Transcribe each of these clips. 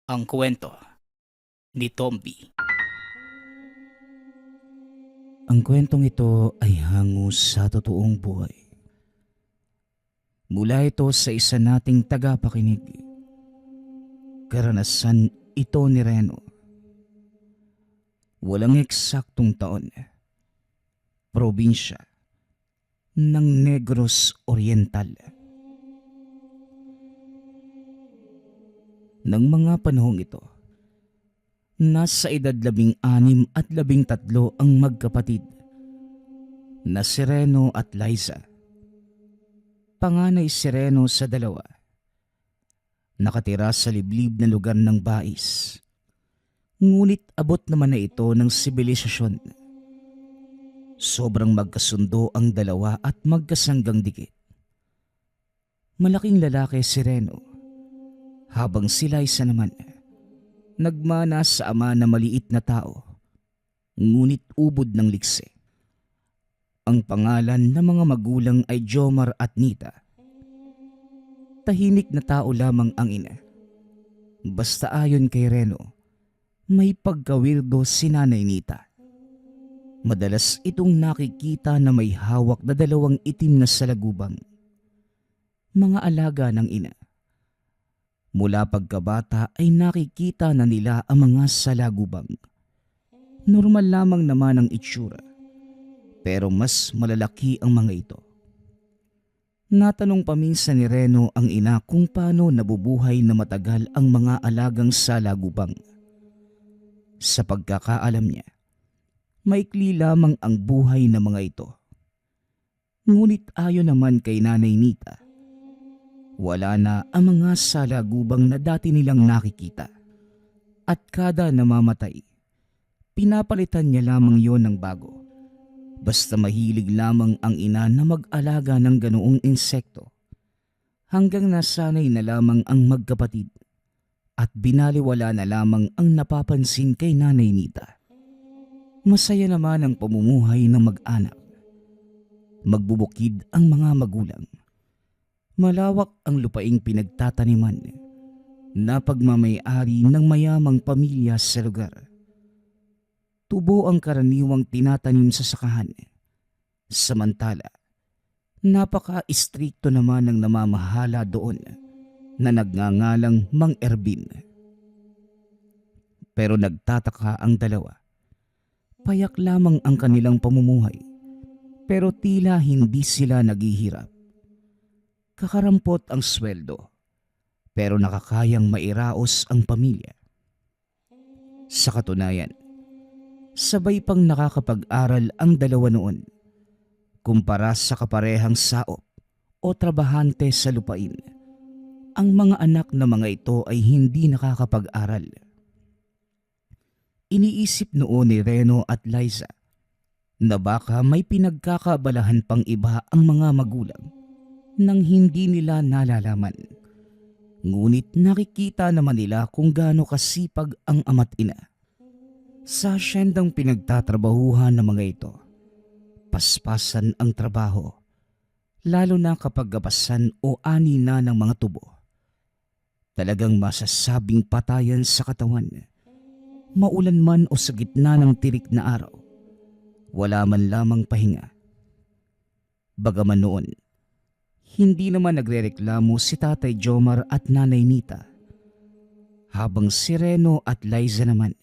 Ang kwento ni Tomby. Ang kwentong ito ay hango sa totoong buhay. Mula ito sa isa nating tagapakinig. Karanasan ito ni Reno. Walang eksaktong taon. Probinsya ng Negros Oriental. Nang mga panahong ito, nasa edad 16 at 13 ang magkapatid na si Reno at Liza. Panganay si Reno sa dalawa. Nakatira sa liblib na lugar ng Bais. Ngunit abot naman na ito ng sibilisasyon. Sobrang magkasundo ang dalawa at magkasanggang dikit. Malaking lalaki si Reno, habang si Liza naman nagmana sa ama na maliit na tao, ngunit ubod ng likse. Ang pangalan ng mga magulang ay Jomar at Nita. Tahimik na tao lamang ang ina. Basta ayon kay Reno, may pagkawirdo si Nanay Nita. Madalas itong nakikita na may hawak na 2 itim na salagubang. Mga alaga ng ina. Mula pagkabata ay nakikita na nila ang mga salagubang. Normal lamang naman ang itsura, pero mas malalaki ang mga ito. Natanong paminsan ni Reno ang ina kung paano nabubuhay na matagal ang mga alagang salagubang. Sa pagkakaalam niya, maikli lamang ang buhay ng mga ito. Ngunit ayon naman kay Nanay Nita, wala na ang mga salagubang na dati nilang nakikita. At kada namamatay, pinapalitan niya lamang yon ng bago. Basta mahilig lamang ang ina na mag-alaga ng ganoong insekto. Hanggang nasanay na lamang ang magkapatid at binaliwala na lamang ang napapansin kay Nanay Nita. Masaya naman ang pamumuhay ng mag-anak. Magbubukid ang mga magulang. Malawak ang lupaing pinagtataniman na pagmamay-ari ng mayamang pamilya sa lugar. Tubo ang karaniwang tinatanim sa sakahan. Samantala, napaka-istrikto naman ng namamahala doon na nagngangalang Mang Ervin. Pero nagtataka ang dalawa. Payak lamang ang kanilang pamumuhay, pero tila hindi sila naghihirap. Kakarampot ang sweldo, pero nakakayang mairaos ang pamilya. Sa katunayan, sabay pang nakakapag-aral ang dalawa noon, kumpara sa kaparehang saop o trabahante sa lupain. Ang mga anak na mga ito ay hindi nakakapag-aral. Iniisip noon ni Reno at Liza na baka may pinagkakabalahan pang iba ang mga magulang nang hindi nila nalalaman. Ngunit nakikita naman nila kung gaano kasipag ang ama't ina. Sa asyendang pinagtatrabahuhan ng mga ito, paspasan ang trabaho, lalo na kapag gabasan o ani na ng mga tubo. Talagang masasabing patayan sa katawan. Maulan man o sa gitna ng tirik na araw, wala man lamang pahinga. Bagaman noon, hindi naman nagrereklamo si Tatay Jomar at Nanay Nita. Habang si Reno at Liza naman,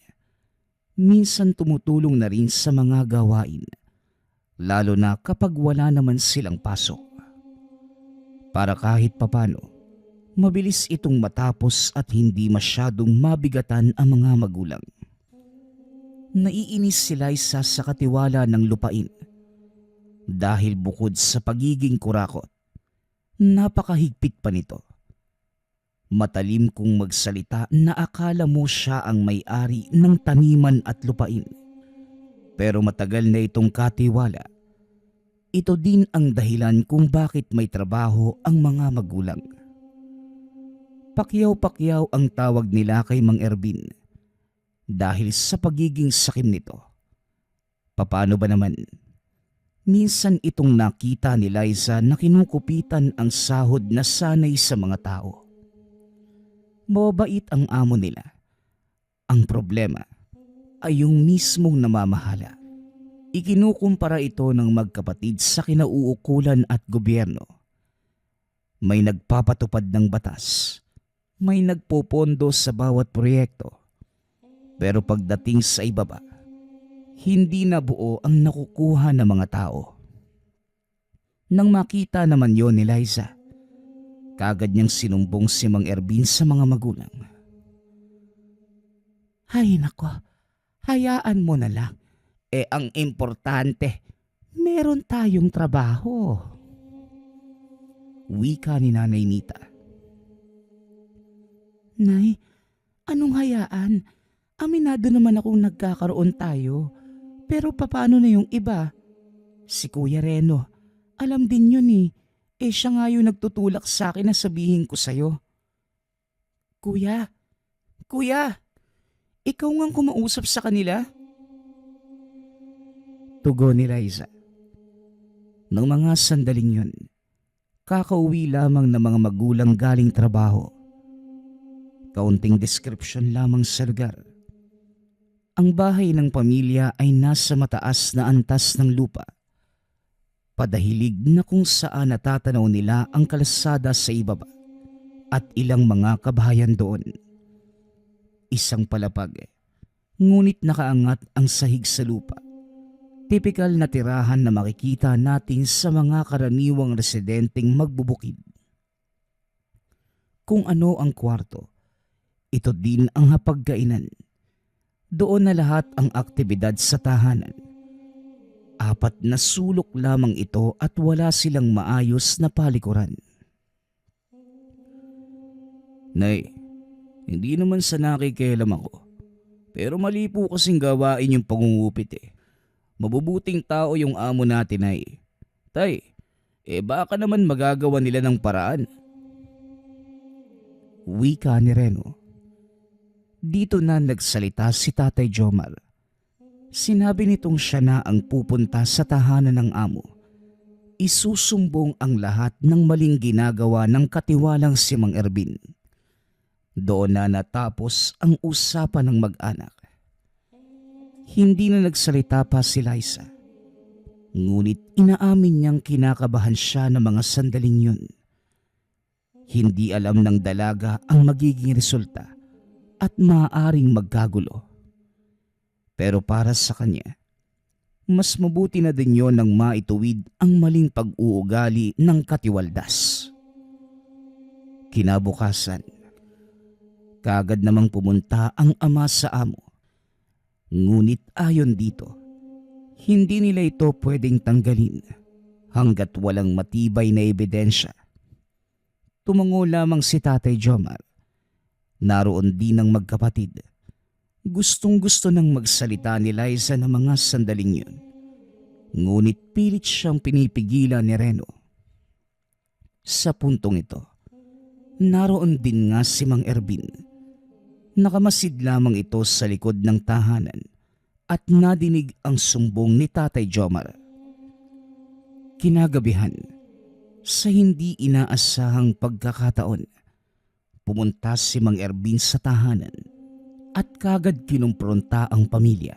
minsan tumutulong na rin sa mga gawain, lalo na kapag wala naman silang pasok. Para kahit papano, mabilis itong matapos at hindi masyadong mabigatan ang mga magulang. Naiinis si Liza sa katiwala ng lupain dahil bukod sa pagiging kurakot, napakahigpit pa nito. Matalim kung magsalita na akala mo siya ang may-ari ng taniman at lupain. Pero matagal na itong katiwala. Ito din ang dahilan kung bakit may trabaho ang mga magulang. Pakyaw-pakyaw ang tawag nila kay Mang Ervin dahil sa pagiging sakim nito. Papaano ba naman? Minsan itong nakita ni Liza na kinukupitan ang sahod na sanay sa mga tao. Mabait ang amo nila, Ang problema ay yung mismong namamahala. Ikinukumpara ito ng magkapatid sa kinauukulan at gobyerno. May nagpapatupad ng batas, may nagpopondo sa bawat proyekto. Pero pagdating sa ibaba, hindi na buo ang nakukuha ng mga tao. Nang makita naman yon ni Liza, kagad niyang sinumbong si Mang Ervin sa mga magulang. Hay nako, hayaan mo na lang. Ang importante, meron tayong trabaho. Wika ni Nanay Nita. Nay, anong hayaan? Aminado naman akong nagkakaroon tayo. Pero papaano na yung iba? Si Kuya Reno, alam din yun eh. Siya nga yung nagtutulak sa akin na sabihin ko sa'yo. Kuya, ikaw ngang kumausap sa kanila? Tugon ni Liza. Nang mga sandaling yun, kakauwi lamang ng mga magulang galing trabaho. Kaunting description lamang sa lugar. Ang bahay ng pamilya ay nasa mataas na antas ng lupa. Padahilig na kung saan natatanaw nila ang kalsada sa ibaba at ilang mga kabahayan doon. Isang palapag, ngunit nakaangat ang sahig sa lupa. Tipikal na tirahan na makikita natin sa mga karaniwang residenteng magbubukid. Kung ano ang kwarto, ito din ang hapagkainan. Doon na lahat ang aktibidad sa tahanan. 4 na sulok lamang ito at wala silang maayos na palikuran. Nay, hindi naman sa nakikialam ako. Pero mali po kasing gawain yung pangungupit eh. Mabubuting tao yung amo natin ay. Tay, baka naman magagawa nila ng paraan. Wika ni Reno. Dito na nagsalita si Tatay Jomar. Sinabi nitong siya na ang pupunta sa tahanan ng amo. Isusumbong ang lahat ng maling ginagawa ng katiwalang si Mang Ervin. Doon na natapos ang usapan ng mag-anak. Hindi na nagsalita pa si Liza. Ngunit inaamin niyang kinakabahan siya ng mga sandaling yun. Hindi alam ng dalaga ang magiging resulta at maaaring magkagulo. Pero para sa kanya, mas mabuti na din yon nang maituwid ang maling pag-uugali ng katiwaldas. Kinabukasan, kagad namang pumunta ang ama sa amo. Ngunit ayon dito, hindi nila ito pwedeng tanggalin hanggat walang matibay na ebidensya. Tumango lamang si Tatay Jomar. Naroon din ang magkapatid. Gustong-gusto nang magsalita ni Liza ng mga sandaling yun. Ngunit pilit siyang pinipigilan ni Reno. Sa puntong ito, naroon din nga si Mang Ervin. Nakamasid lamang ito sa likod ng tahanan at nadinig ang sumbong ni Tatay Jomar. Kinagabihan, sa hindi inaasahang pagkakataon, pumunta si Mang Ervin sa tahanan at kagad kinumpronta ang pamilya.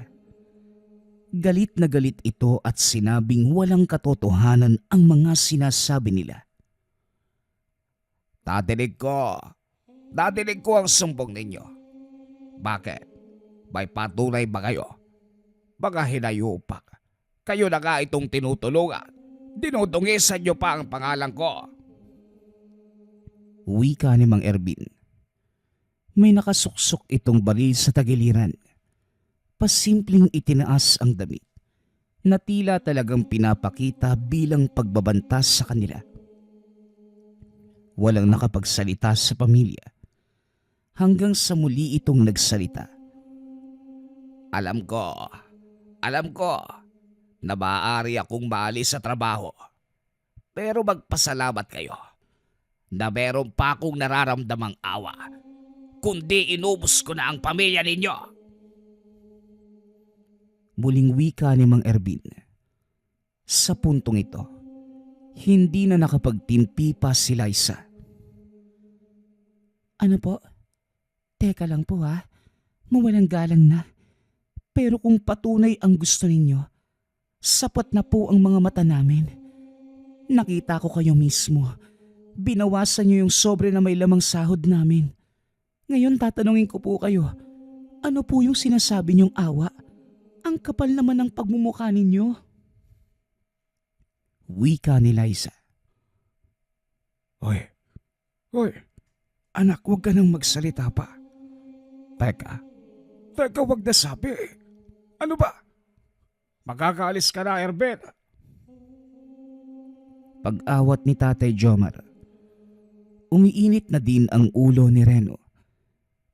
Galit na galit ito at sinabing walang katotohanan ang mga sinasabi nila. Nadinig ko ang sumbong ninyo. Bakit? May patunay ba kayo? Baka hinayupak. Kayo na nga itong tinutulungan. Dinudungisan niyo pa ang pangalan ko. Wika ni Mang Ervin. May nakasuksok itong baril sa tagiliran. Pasimpleng itinaas ang damit na tila talagang pinapakita bilang pagbabanta sa kanila. Walang nakapagsalita sa pamilya hanggang sa muli itong nagsalita. Alam ko na maaari akong maalis sa trabaho. Pero magpasalamat kayo na meron pa akong nararamdamang awa, kundi inubos ko na ang pamilya ninyo. Muling wika ni Mang Ervin. Sa puntong ito, hindi na nakapagtimpi pa si Liza. Ano po? Teka lang po ha. mawalang galang na. Pero kung patunay ang gusto ninyo, sapat na po ang mga mata namin. Nakita ko kayo mismo. Binawasan niyo yung sobre na may lamang sahod namin. Ngayon tatanungin ko po kayo, ano po yung sinasabi niyong awa? Ang kapal naman ng pagmumukha ninyo. Wika ni Liza. Hoy, anak, huwag ka nang magsalita pa. Teka, wag na sabi. Ano ba? Magkakaalis ka na, Erben. Pag-awat ni Tatay Jomar, umiinit na din ang ulo ni Reno.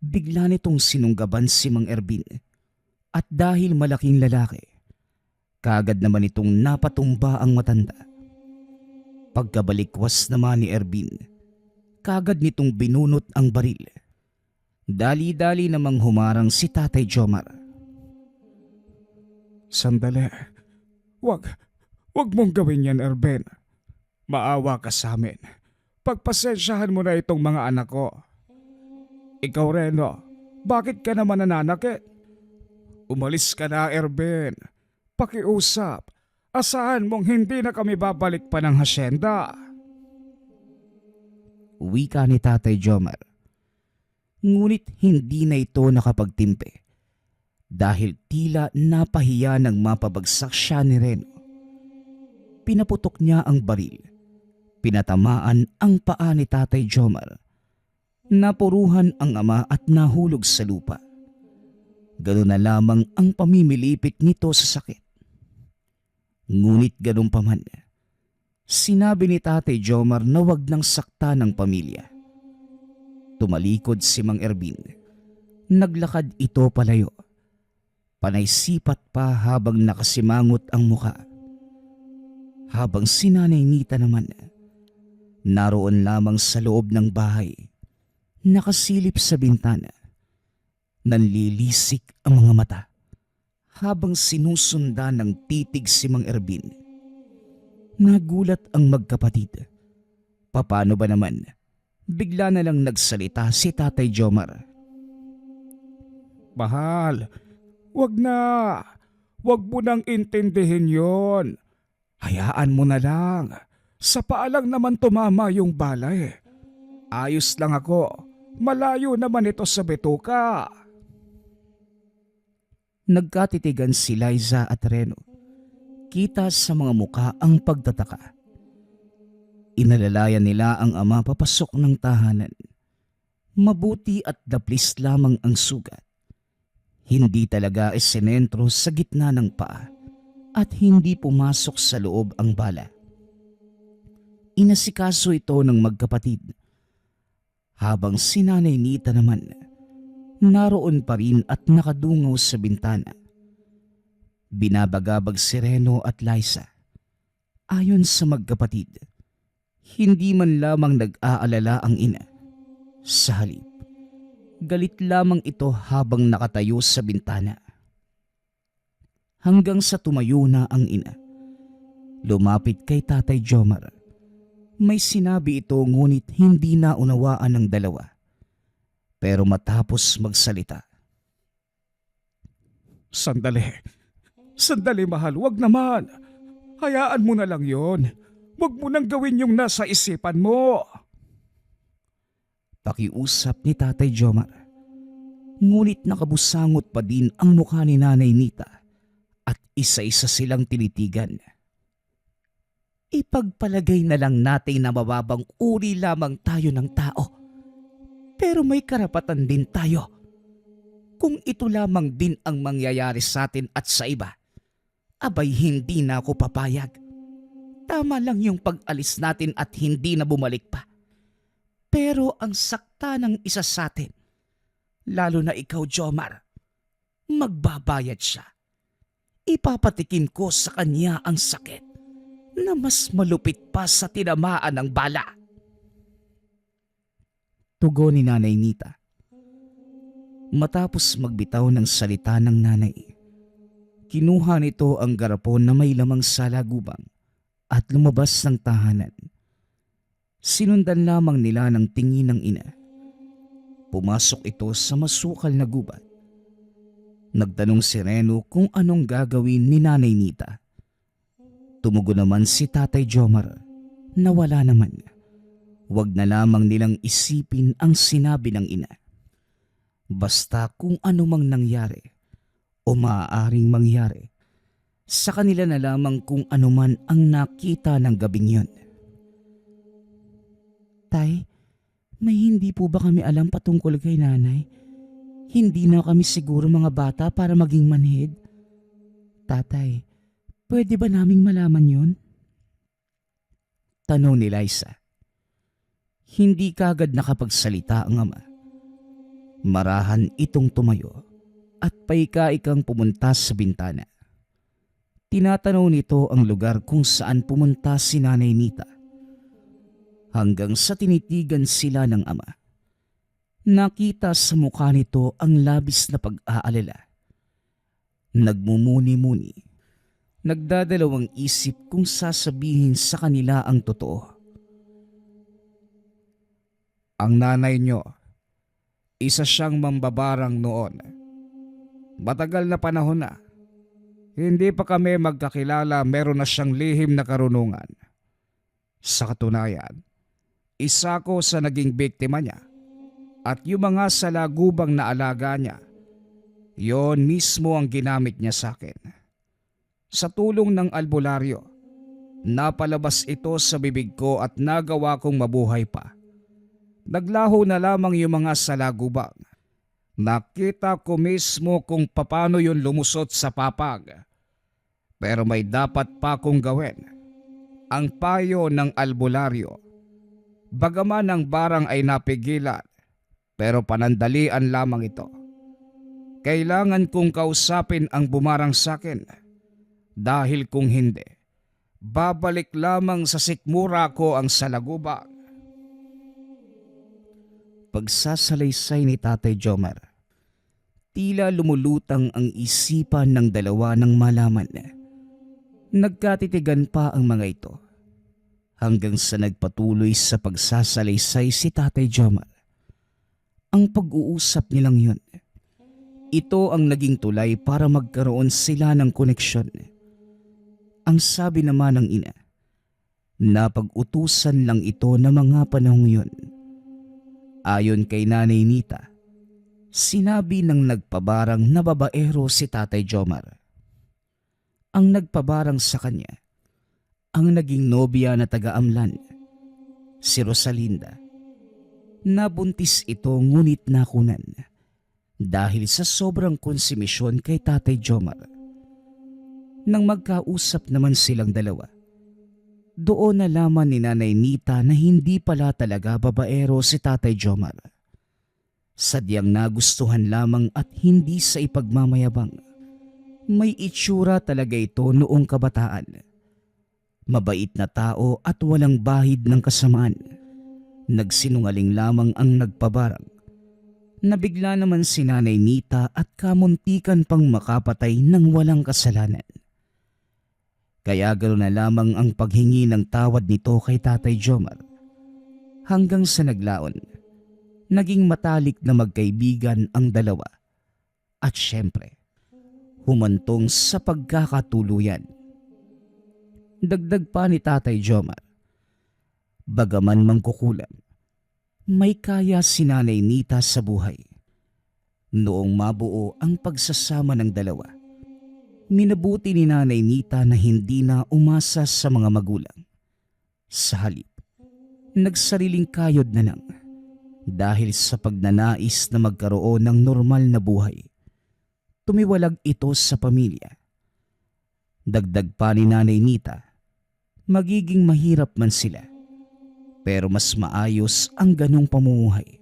Bigla nitong sinunggaban si Mang Ervin at dahil malaking lalaki, kaagad naman itong napatumba ang matanda. Pagkabalikwas naman ni Ervin, kaagad nitong binunot ang baril. Dali-dali namang humarang si Tatay Jomar. Sandali, wag mong gawin yan, Erben. Maawa ka sa amin. Pagpasensyahan mo na itong mga anak ko. Ikaw, Reno, bakit ka naman nananakit? Umalis ka na, Erben. Pakiusap. Asahan mong hindi na kami babalik pa ng hasyenda. Wika ni Tatay Jomar. Ngunit hindi na ito nakapagtimpe dahil tila napahiya nang mapabagsak siya ni Reno. Pinaputok niya ang baril. Pinatamaan ang paa ni Tatay Jomar. Napuruhan ang ama at nahulog sa lupa. Ganoon na lamang ang pamimilipit nito sa sakit. Ngunit ganun pa man, sinabi ni Tatay Jomar na wag nang sakta ng pamilya. Tumalikod si Mang Ervin. Naglakad ito palayo. Panay sipat pa habang nakasimangot ang muka. Habang si Nanay Nita naman, naroon lamang sa loob ng bahay, nakasilip sa bintana. Nanlilisik ang mga mata habang sinusundan ng titig si Mang Ervin. Nagulat ang magkapatid. Paano ba naman? Bigla na lang nagsalita si Tatay Jomar. Mahal, wag na. Wag mo nang intindihin yon. Hayaan mo na lang. Sa paa lang naman tumama yung bala eh. Ayos lang ako. Malayo naman ito sa bituka. Nagkatitigan si Liza at Reno. Kita sa mga muka ang pagtataka. Inalalayan nila ang ama papasok ng tahanan. Mabuti at daplis lamang ang sugat. Hindi talaga isinentro sa gitna ng paa at hindi pumasok sa loob ang bala. Inasikaso ito ng magkapatid. Habang si Nanay Nita naman, naroon pa rin at nakadungaw sa bintana. Binabagabag si Reno at Liza. Ayon sa magkapatid, hindi man lamang nag-aalala ang ina. Sa halip, galit lamang ito habang nakatayo sa bintana. Hanggang sa tumayo na ang ina. Lumapit kay Tatay Jomar. May sinabi ito ngunit hindi naunawaan ng dalawa. Pero matapos magsalita. Sandali mahal, wag naman. Hayaan mo na lang yon. Wag mo nang gawin yung nasa isipan mo. Pakiusap ni Tatay Jomar. Ngunit nakabusangot pa din ang mukha ni Nanay Nita at isa-isa silang tinitigan. Ipagpalagay na lang natin na mababang uri lamang tayo ng tao. Pero may karapatan din tayo. Kung ito lamang din ang mangyayari sa atin at sa iba, abay hindi na ako papayag. Tama lang yung pag-alis natin at hindi na bumalik pa. Pero ang sakta ng isa sa atin, lalo na ikaw, Jomar, magbabayad siya. Ipapatikin ko sa kanya ang sakit na mas malupit pa sa tinamaan ng bala. Tugon ni Nanay Nita. Matapos magbitaw ng salita ng nanay, kinuha nito ang garapon na may lamang salagubang at lumabas ng tahanan. Sinundan lamang nila ng tingin ng ina. Pumasok ito sa masukal na gubat Nagtanong si Reno kung anong gagawin ni Nanay Nita. Tumugon naman si Tatay Jomar na wala naman. Huwag na lamang nilang isipin ang sinabi ng ina. Basta kung ano mang nangyari o maaaring mangyari, sa kanila na lamang kung ano man ang nakita ng gabing yun. Tay, may hindi po ba kami alam patungkol kay nanay? Hindi na kami siguro mga bata para maging manhid. Tatay, pwede ba naming malaman yun? Tanong ni Liza. Hindi kagad nakapagsalita ang ama. Marahan itong tumayo at paika-ikang pumunta sa bintana. Tinatanaw nito ang lugar kung saan pumunta si Nanay Nita. Hanggang sa tinitigan sila ng ama. Nakita sa mukha nito ang labis na pag-aalala. Nagmumuni-muni. Nagdadalawang isip kung sasabihin sa kanila ang totoo. Ang nanay nyo, isa siyang mambabarang noon. Matagal na panahon na. Hindi pa kami magkakilala, meron na siyang lihim na karunungan. Sa katunayan, isa ko sa naging biktima niya. At yung mga salagubang na alaga niya, yon mismo ang ginamit niya sa akin. Sa tulong ng albularyo, napalabas ito sa bibig ko at nagawa kong mabuhay pa. Naglaho na lamang yung mga salagubang. Nakita ko mismo kung paano yun lumusot sa papag. Pero may dapat pa kong gawin. Ang payo ng albularyo. Bagaman ang barang ay napigilan, pero panandalian lamang ito. Kailangan kong kausapin ang bumarang sa akin. Dahil kung hindi, babalik lamang sa sikmura ko ang salagubang. Pagsasalaysay ni Tatay Jomar, tila lumulutang ang isipan ng dalawa nang malaman. Nagkatitigan pa ang mga ito. Hanggang sa nagpatuloy sa pagsasalaysay si Tatay Jomar. Ang pag-uusap nilang yun, ito ang naging tulay para magkaroon sila ng koneksyon. Ang sabi naman ng ina, napag-utusan lang ito na mga panahong yun. Ayon kay Nanay Nita, sinabi ng nagpabarang na babaero si Tatay Jomar. Ang nagpabarang sa kanya, ang naging nobya na taga-Amlan, si Rosalinda. Nabuntis ito ngunit nakunan dahil sa sobrang konsumisyon kay Tatay Jomar. Nang magkausap naman silang dalawa, doon nalaman ni Nanay Nita na hindi pala talaga babaero si Tatay Jomar. Sadyang nagustuhan lamang at hindi sa ipagmamayabang. May itsura talaga ito noong kabataan. Mabait na tao at walang bahid ng kasamaan. Nagsinungaling lamang ang nagpabarang. Nabigla naman si Nanay Nita at kamuntikan pang makapatay ng walang kasalanan. Kaya ganoon na lamang ang paghingi ng tawad nito kay Tatay Jomar. Hanggang sa naglaon, naging matalik na magkaibigan ang dalawa. At syempre, humantong sa pagkakatuluyan. Dagdag pa ni Tatay Jomar, bagaman mangkukulam, may kaya si Nanay Nita sa buhay. Noong mabuo ang pagsasama ng dalawa, minabuti ni Nanay Nita na hindi na umasa sa mga magulang. Sa halip, nagsariling kayod na lang dahil sa pagnanais na magkaroon ng normal na buhay. Tumiwalag ito sa pamilya. Dagdag pa ni Nanay Nita, magiging mahirap man sila. Pero mas maayos ang ganong pamumuhay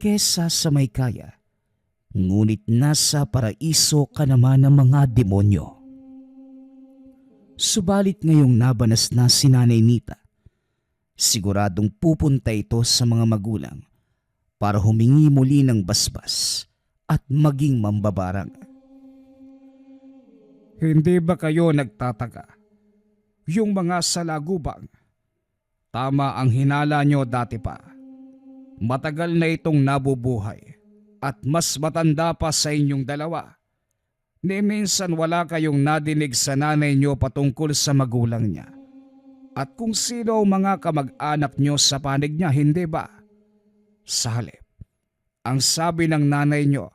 kesa sa may kaya. Ngunit nasa paraiso ka naman ng mga demonyo. Subalit ngayong nabanas na si Nanay Nita, siguradong pupunta ito sa mga magulang para humingi muli ng basbas at maging mambabarang. Hindi ba kayo nagtataka? Yung mga salagubang, tama ang hinala nyo dati pa. Matagal na itong nabubuhay at mas matanda pa sa inyong dalawa. Ni minsan wala kayong nadinig sa nanay niyo patungkol sa magulang niya. At kung sino ang mga kamag-anak niyo sa panig niya, hindi ba? Sa halip, ang sabi ng nanay niyo,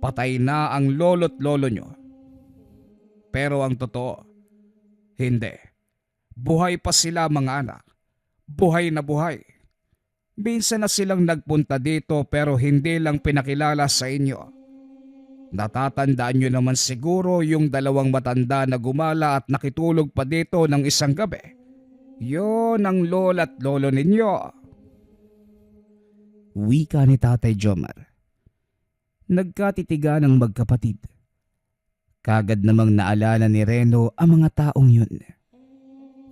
patay na ang lolo't lolo niyo. Pero ang totoo, hindi. Buhay pa sila mga anak. Buhay na buhay. Minsan na silang nagpunta dito pero hindi lang pinakilala sa inyo. Natatandaan nyo naman siguro yung dalawang matanda na gumala at nakitulog pa dito ng isang gabi. Yun ang lola't lolo ninyo. Wika ni Tatay Jomar. Nagkatitigan ang magkapatid. Kagad namang naalala ni Reno ang mga taong yun.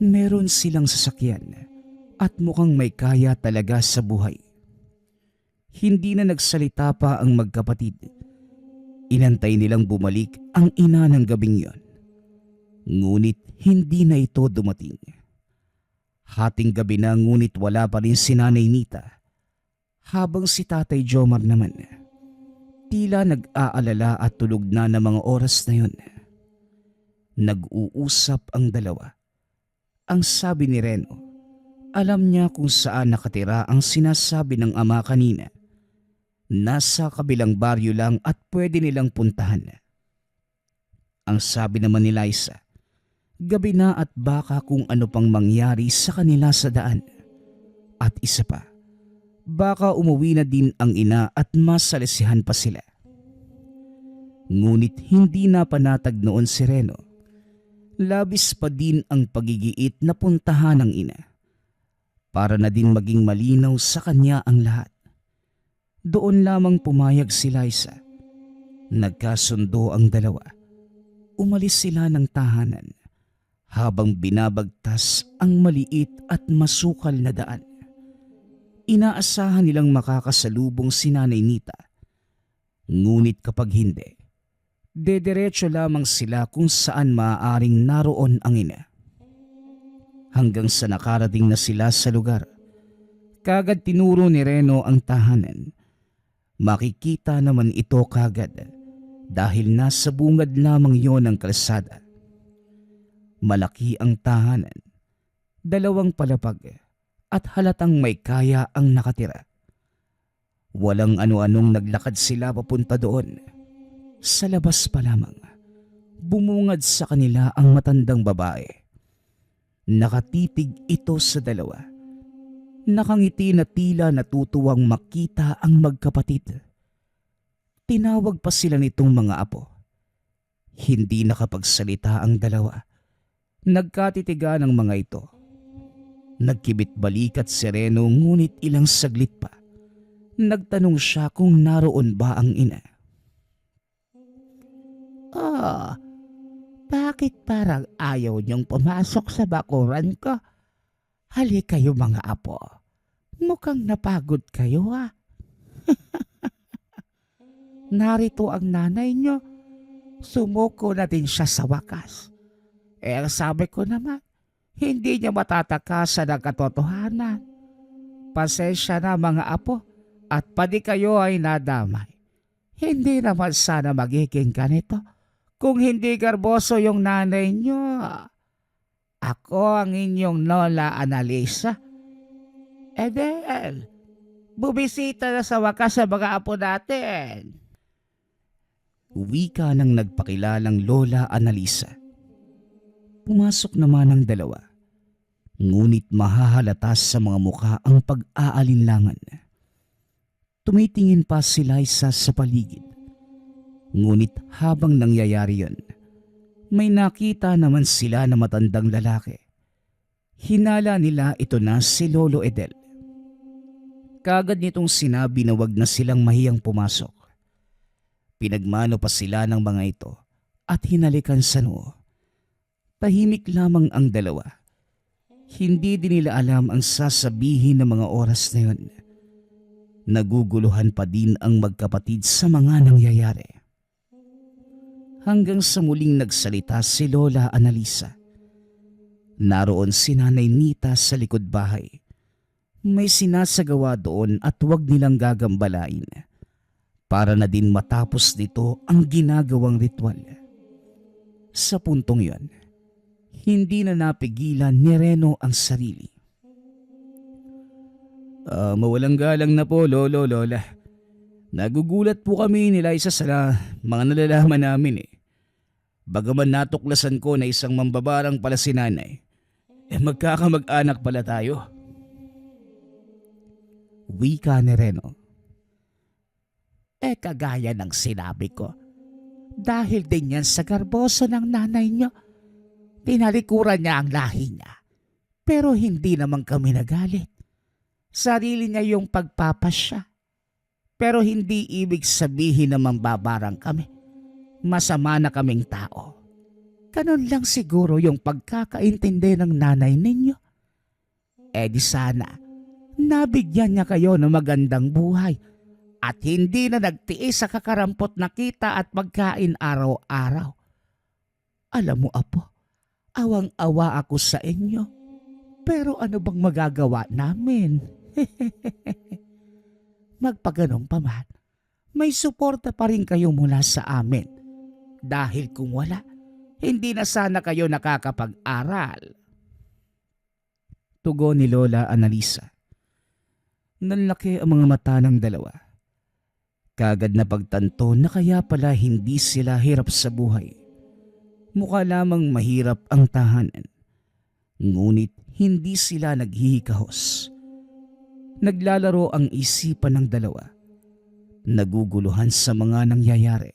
Meron silang sasakyan at mukhang may kaya talaga sa buhay. Hindi na nagsalita pa ang magkapatid. Inantay nilang bumalik ang ina ng gabing yon. Ngunit hindi na ito dumating. Hating gabi na ngunit wala pa rin si Nanay Nita. Habang si Tatay Jomar naman, tila nag-aalala at tulog na ng mga oras na yon. Nag-uusap ang dalawa. Ang sabi ni Reno, alam niya kung saan nakatira ang sinasabi ng ama kanina. Nasa kabilang baryo lang at pwede nilang puntahan. Ang sabi naman ni Liza, gabi na at baka kung ano pang mangyari sa kanila sa daan. At isa pa, baka umuwi na din ang ina at masalisihan pa sila. Ngunit hindi na panatag noon si Reno. Labis pa din ang pagigiit na puntahan ng ina. Para na din maging malinaw sa kanya ang lahat. Doon lamang pumayag si Liza. Nagkasundo ang dalawa. Umalis sila ng tahanan habang binabagtas ang maliit at masukal na daan. Inaasahan nilang makakasalubong si Nanay Nita. Ngunit kapag hindi, dederecho lamang sila kung saan maaaring naroon ang ina. Hanggang sa nakarating na sila sa lugar, kagad tinuro ni Reno ang tahanan. Makikita naman ito kagad dahil nasa bungad lamang yon ng kalsada. Malaki ang tahanan, 2 palapag at halatang may kaya ang nakatira. Walang ano-anong naglakad sila papunta doon. Sa labas pa lamang, bumungad sa kanila ang matandang babae. Nakatitig ito sa dalawa. Nakangiti na tila natutuwang makita ang magkapatid. Tinawag pa sila nitong mga apo. Hindi nakapagsalita ang dalawa. Nagkatitigan ang mga ito. Nagkibit balikat si Reno ngunit ilang saglit pa. Nagtanong siya kung naroon ba ang ina. Bakit parang ayaw niyong pumasok sa bakuran ko? Hali kayo mga apo. Mukhang napagod kayo Narito ang nanay niyo. Sumuko na din siya sa wakas. Ang sabi ko naman, hindi niya matatakasan ang katotohanan. Pasensya na mga apo at pati kayo ay nadamay. Hindi naman sana magiging ganito kung hindi garboso yung nanay niyo. Ako ang inyong Lola Annalisa. Edel, bubisita na sa wakas sa mga apo natin. Wika ng nagpakilalang Lola Annalisa. Pumasok naman ang dalawa. Ngunit mahahalata sa mga mukha ang pag-aalinlangan. Tumitingin pa si Liza sa paligid. Ngunit habang nangyayari yon, may nakita naman sila na matandang lalaki. Hinala nila ito na si Lolo Edel. Kagad nitong sinabi na wag na silang mahiyang pumasok. Pinagmano pa sila ng mga ito at hinalikan sa noo. Tahimik lamang ang dalawa. Hindi din nila alam ang sasabihin ng mga oras na yon. Naguguluhan pa din ang magkapatid sa mga nangyayari. Hanggang sa muling nagsalita si Lola Annalisa. Naroon si Nanay Nita sa likod bahay. May sinasagawa doon at huwag nilang gagambalain para na din matapos nito ang ginagawang ritual. Sa puntong yon, hindi na napigilan ni Reno ang sarili. Mawalang galang na po, Lolo, Lola. Nagugulat po kami nila isa sa mga nalalaman namin eh. Bagaman natuklasan ko na isang mambabarang pala si nanay, magkakamag-anak pala tayo. Wika ni Reno. Kagaya ng sinabi ko, dahil din yan sa garboso ng nanay niyo. Tinalikuran niya ang lahi niya. Pero hindi naman kami nagalit. Sarili niya yung pagpapasya. Pero hindi ibig sabihin na mambabarang kami. Masama na kaming tao. Ganon lang siguro yung pagkakaintindi ng nanay ninyo. Di sana, nabigyan niya kayo ng magandang buhay at hindi na nagtiis sa kakarampot na kita at pagkain araw-araw. Alam mo, Apo, awang-awa ako sa inyo. Pero ano bang magagawa namin? Magpaganong pa man, may suporta pa rin kayo mula sa amin. Dahil kung wala, hindi na sana kayo nakakapag-aral. Tugon ni Lola Analisa. Nanlaki ang mga mata ng dalawa. Kagad na pagtanto na kaya pala hindi sila hirap sa buhay. Mukha lamang mahirap ang tahanan. Ngunit hindi sila naghihikahos. Naglalaro ang isipan ng dalawa. Naguguluhan sa mga nangyayari.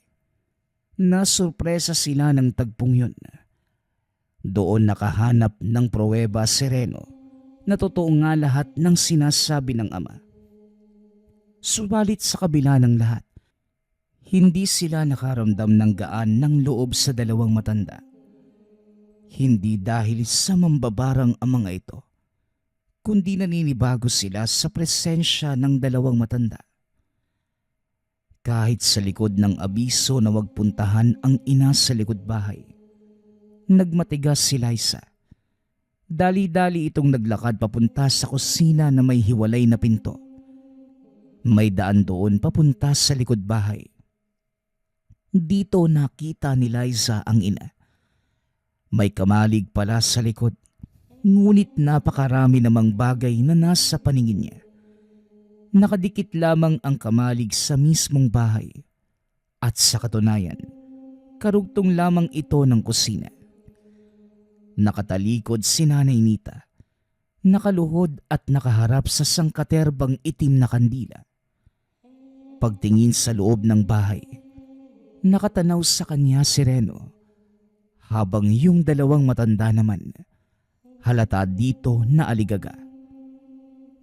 Nasurpresa sila ng tagpong yun. Doon nakahanap ng pruweba si Reno na totoo nga lahat ng sinasabi ng ama. Subalit sa kabila ng lahat, hindi sila nakaramdam ng gaan ng loob sa dalawang matanda. Hindi dahil sa mambabarang ang mga ito, kundi naninibago sila sa presensya ng dalawang matanda. Kahit sa likod ng abiso na wag puntahan ang ina sa likod bahay, nagmatigas si Liza. Dali-dali itong naglakad papunta sa kusina na may hiwalay na pinto. May daan doon papunta sa likod bahay. Dito nakita ni Liza ang ina. May kamalig pala sa likod, ngunit napakarami namang bagay na nasa paningin niya. Nakadikit lamang ang kamalig sa mismong bahay. At sa katunayan, karugtong lamang ito ng kusina. Nakatalikod si Nanay Nita. Nakaluhod at nakaharap sa sangkaterbang itim na kandila. Pagtingin sa loob ng bahay, nakatanaw sa kanya si Reno. Habang yung dalawang matanda naman, halata dito na aligaga.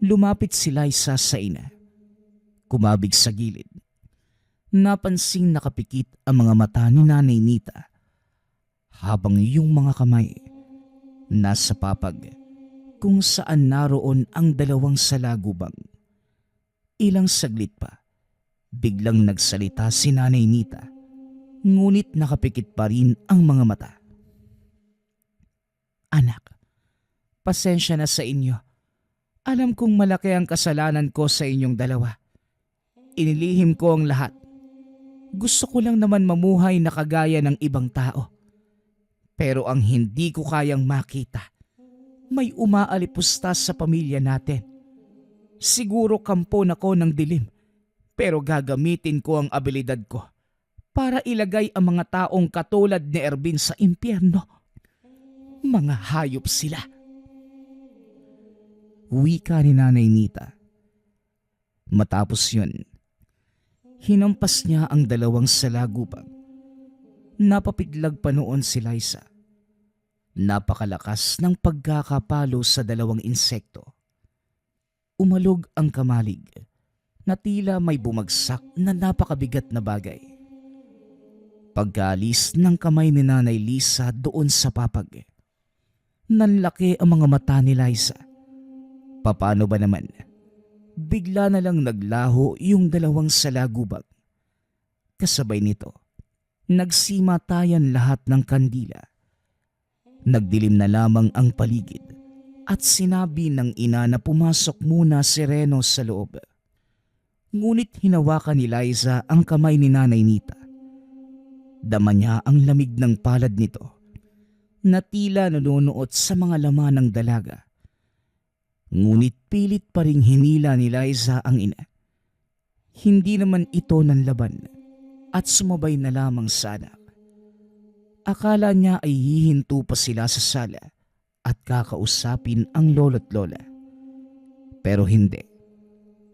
Lumapit si Liza sa ina. Kumabig sa gilid. Napansing nakapikit ang mga mata ni Nanay Nita. Habang yung mga kamay nasa papag kung saan naroon ang dalawang salagubang. Ilang saglit pa, biglang nagsalita si Nanay Nita. Ngunit nakapikit pa rin ang mga mata. Anak, pasensya na sa inyo. Alam kong malaki ang kasalanan ko sa inyong dalawa. Inilihim ko ang lahat. Gusto ko lang naman mamuhay na kagaya ng ibang tao. Pero ang hindi ko kayang makita, may umaalipustas sa pamilya natin. Siguro kampon ako ng dilim, pero gagamitin ko ang abilidad ko para ilagay ang mga taong katulad ni Ervin sa impyerno. Mga hayop sila. Wika ni Nanay Nita. Matapos yun, hinampas niya ang dalawang salagubang. Napapiglag pa noon si Liza. Napakalakas ng pagkakapalo sa dalawang insekto. Umalog ang kamalig na tila may bumagsak na napakabigat na bagay. Pagkaalis ng kamay ni Nanay Lisa doon sa papag, nanlaki ang mga mata ni Liza. Paano ba naman? Bigla na lang naglaho yung dalawang salagubag. Kasabay nito, nagsimatayan lahat ng kandila. Nagdilim na lamang ang paligid at sinabi ng ina na pumasok muna si Reno sa loob. Ngunit hinawakan ni Liza ang kamay ni Nanay Nita. Dama niya ang lamig ng palad nito na tila nanunuot sa mga laman ng dalaga. Ngunit pilit pa ring hinila ni Liza ang ina. Hindi naman ito nanlaban at sumabay na lamang sa anak. Akala niya ay hihinto pa sila sa sala at kakausapin ang lolo't lola. Pero hindi.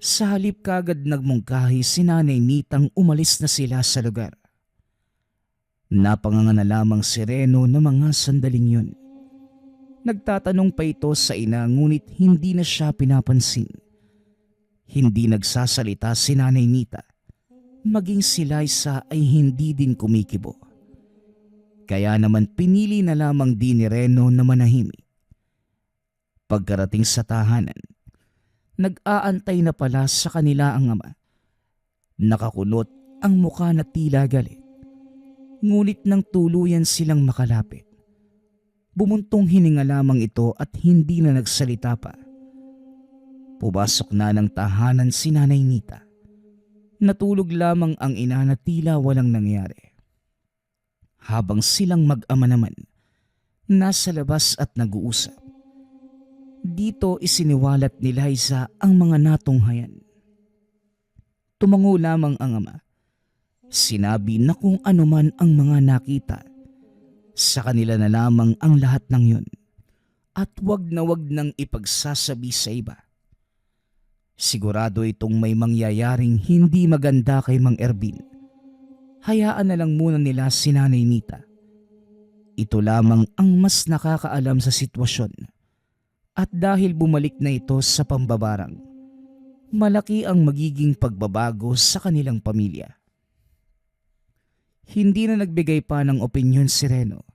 Sa halip kagad nagmungkahi si Nanay Nitang umalis na sila sa lugar. Napanganga na lamang si Reno na mga sandaling yun. Nagtatanong pa ito sa ina ngunit hindi na siya pinapansin. Hindi nagsasalita si Nanay Nita. Maging si Liza ay hindi din kumikibo. Kaya naman pinili na lamang din ni Reno na manahimik. Pagkarating sa tahanan, nag-aantay na pala sa kanila ang ama. Nakakulot ang mukha na tila galit. Ngunit nang tuluyan silang makalapit, bumuntong hininga lamang ito at hindi na nagsalita pa. Pumasok na ng tahanan si Nanay Nita. Natulog lamang ang ina na tila walang nangyari. Habang silang mag-ama naman, nasa labas at nag-uusap. Dito isiniwalat ni Liza ang mga natunghayan. Tumango lamang ang ama. Sinabi na kung anuman ang mga nakita, sa kanila na lamang ang lahat ng yun at wag nang ipagsasabi sa iba. Sigurado itong may mangyayaring hindi maganda kay Mang Ervin. Hayaan na lang muna nila si Nanay Nita. Ito lamang ang mas nakakaalam sa sitwasyon. At dahil bumalik na ito sa pambabarang, malaki ang magiging pagbabago sa kanilang pamilya. Hindi na nagbigay pa ng opinyon si Reno.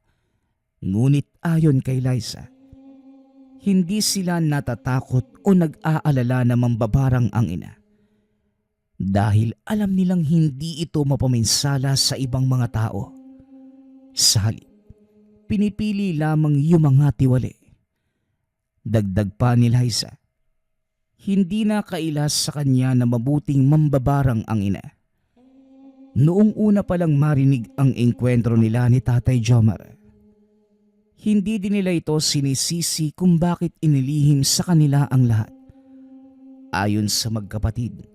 Ngunit ayon kay Liza, hindi sila natatakot o nag-aalala na mambabarang ang ina. Dahil alam nilang hindi ito mapaminsala sa ibang mga tao. Sa halip, pinipili lamang yung mga tiwali. Dagdag pa ni Liza, hindi na kailas sa kanya na mabuting mambabarang ang ina. Noong una palang marinig ang engkwentro nila ni Tatay Jomar, hindi din nila ito sinisisi kung bakit inilihim sa kanila ang lahat. Ayon sa magkapatid,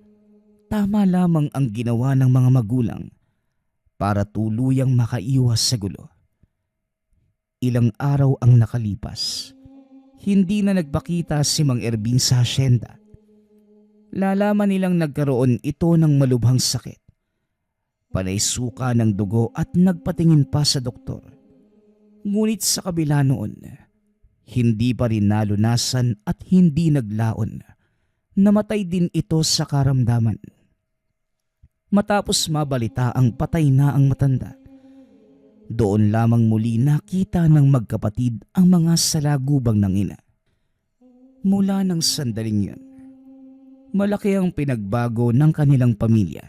tama lamang ang ginawa ng mga magulang para tuluyang makaiwas sa gulo. Ilang araw ang nakalipas, hindi na nagpakita si Mang Ervin sa asyenda. Lalaman nilang nagkaroon ito ng malubhang sakit. Panay suka ng dugo at nagpatingin pa sa doktor. Ngunit sa kabila noon, hindi pa rin nalunasan at hindi naglaon. Namatay din ito sa karamdaman. Matapos mabalita ang patay na ang matanda, doon lamang muli nakita ng magkapatid ang mga salagubang ng ina. Mula ng sandaling yun, malaki ang pinagbago ng kanilang pamilya.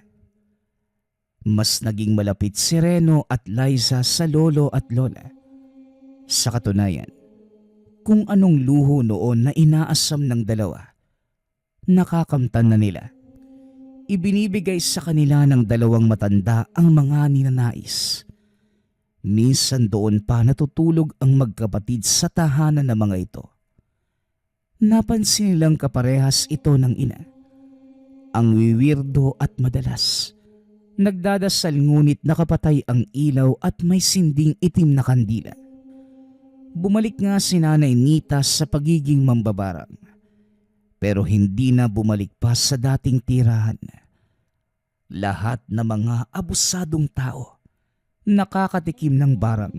Mas naging malapit si Reno at Liza sa lolo at lola. Sa katunayan, kung anong luho noon na inaasam ng dalawa, nakakamtan na nila. Ibinibigay sa kanila ng dalawang matanda ang mga ninanais. Minsan doon pa natutulog ang magkapatid sa tahanan ng mga ito. Napansin nilang kaparehas ito ng ina. Ang wiwirdo at madalas. Nagdadasal ngunit nakapatay ang ilaw at may sinding itim na kandila. Bumalik nga si Nanay Nita sa pagiging mambabarang. Pero hindi na bumalik pa sa dating tirahan. Lahat ng mga abusadong tao nakakatikim ng barang.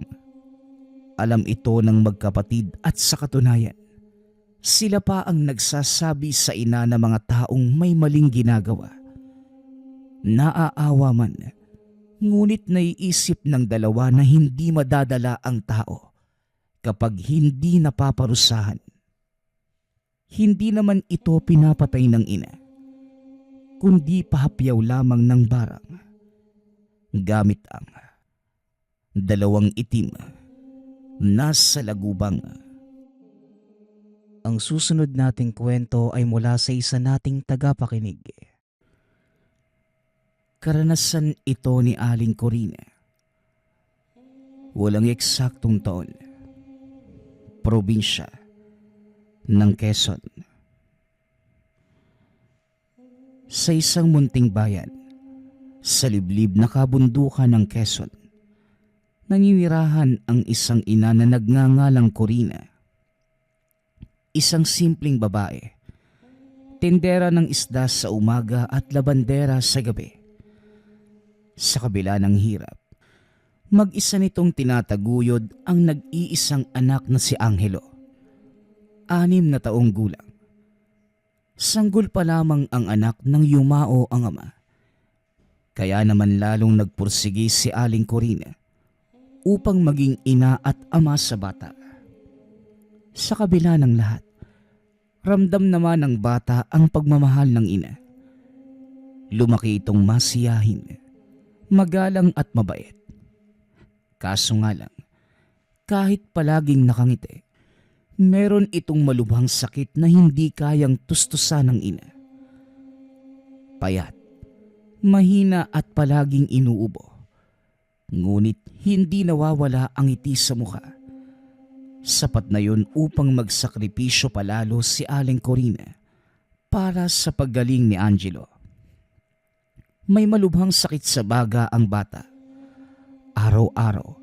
Alam ito ng magkapatid at sa katunayan, sila pa ang nagsasabi sa ina ng mga taong may maling ginagawa. Naaawa man, ngunit naiisip ng dalawa na hindi madadala ang tao kapag hindi napaparusahan. Hindi naman ito pinapatay ng ina, kundi pahapyaw lamang ng barang gamit ang dalawang itim nasa lagubang. Ang susunod nating kwento ay mula sa isa nating tagapakinig. Karanasan ito ni Aling Corina Walang eksaktong taon. Probinsya ng Quezon. Sa isang munting bayan, sa liblib na kabundukan ng Quezon, naninirahan ang isang ina na nagngangalang Corina. Isang simpleng babae, tindera ng isda sa umaga at labandera sa gabi. Sa kabila ng hirap, mag-isa nitong tinataguyod ang nag-iisang anak na si Angelo, 6 na taong gulang. Sanggol pa lamang ang anak nang yumao ang ama. Kaya naman lalong nagpursigi si Aling Corina upang maging ina at ama sa bata. Sa kabila ng lahat, ramdam naman ng bata ang pagmamahal ng ina. Lumaki itong masiyahin, magalang at mabait. Kaso nga lang, kahit palaging nakangiti, meron itong malubhang sakit na hindi kayang tustusan ng ina. Payat, mahina at palaging inuubo. Ngunit hindi nawawala ang ngiti sa mukha. Sapat na yun upang magsakripisyo palalo si Aling Corina para sa paggaling ni Angelo. May malubhang sakit sa baga ang bata. Araw-araw,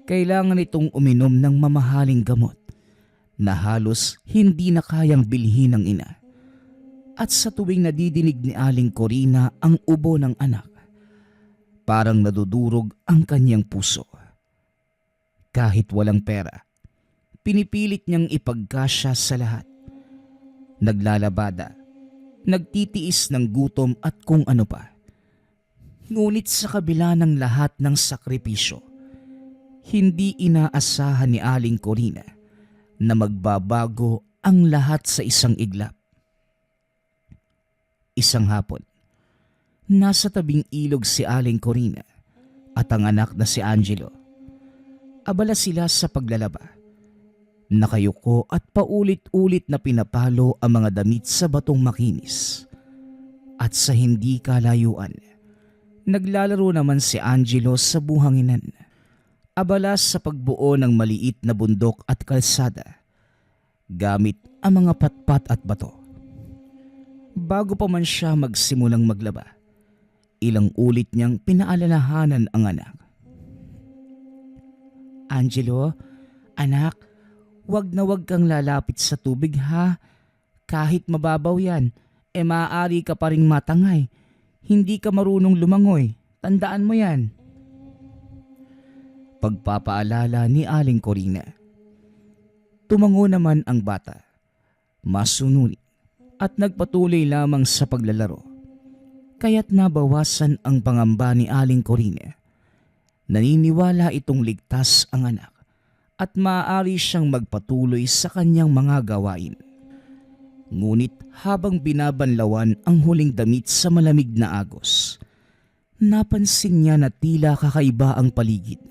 kailangan itong uminom ng mamahaling gamot na halos hindi na kayang bilhin ng ina. At sa tuwing nadidinig ni Aling Corina ang ubo ng anak, parang nadudurog ang kanyang puso. Kahit walang pera, pinipilit niyang ipagkasya sa lahat. Naglalabada, nagtitiis ng gutom at kung ano pa. Ngunit sa kabila ng lahat ng sakripisyo, hindi inaasahan ni Aling Corina na magbabago ang lahat sa isang iglap. Isang hapon, nasa tabing ilog si Aling Corina at ang anak na si Angelo. Abala sila sa paglalaba. Nakayuko at paulit-ulit na pinapalo ang mga damit sa batong makinis. At sa hindi kalayuan, naglalaro naman si Angelo sa buhanginan. Abala sa pagbuo ng maliit na bundok at kalsada, gamit ang mga patpat at bato. Bago pa man siya magsimulang maglaba, ilang ulit niyang pinaalalahanan ang anak. Angelo, anak, wag na wag kang lalapit sa tubig ha. Kahit mababaw yan, maaari ka pa ring matangay. Hindi ka marunong lumangoy. Tandaan mo yan. Pagpapaalala ni Aling Corina. Tumango naman ang bata, masunuri at nagpatuloy lamang sa paglalaro. Kaya't nabawasan ang pangamba ni Aling Corina. Naniniwala itong ligtas ang anak at maaari siyang magpatuloy sa kanyang mga gawain. Ngunit habang binabanlawan ang huling damit sa malamig na agos, napansin niya na tila kakaiba ang paligid.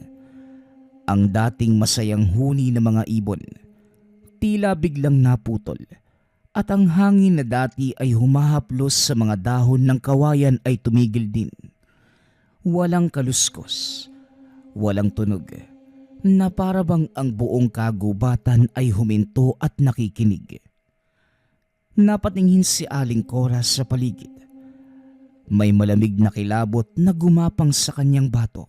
Ang dating masayang huni ng mga ibon, tila biglang naputol at ang hangin na dati ay humahaplos sa mga dahon ng kawayan ay tumigil din. Walang kaluskos, walang tunog, na parabang ang buong kagubatan ay huminto at nakikinig. Napatingin si Aling Cora sa paligid. May malamig na kilabot na gumapang sa kanyang batok.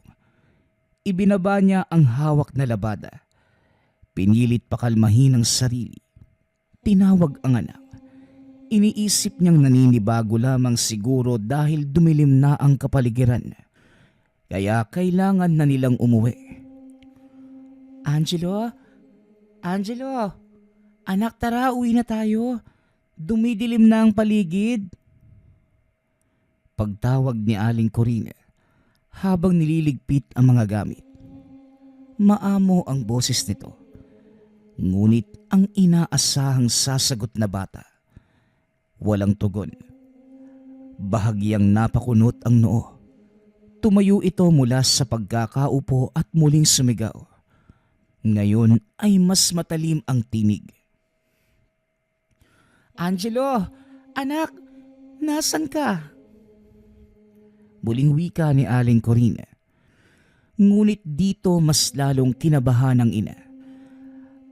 Ibinaba niya ang hawak na labada. Pinilit pakalmahin ang sarili. Tinawag ang anak. Iniisip niyang naninibago lamang siguro dahil dumilim na ang kapaligiran. Kaya kailangan na nilang umuwi. Angelo? Angelo? Anak, tara, uwi na tayo. Dumidilim na ang paligid. Pagtawag ni Aling Corina habang nililigpit ang mga gamit. Maamo ang boses nito. Ngunit ang inaasahang sasagot na bata, walang tugon. Bahagyang napakunot ang noo. Tumayo ito mula sa pagkakaupo at muling sumigaw. Ngayon ay mas matalim ang tinig. Angelo, anak, nasan ka? Muling wika ni Aling Corina. Ngunit dito mas lalong kinabahan ng ina.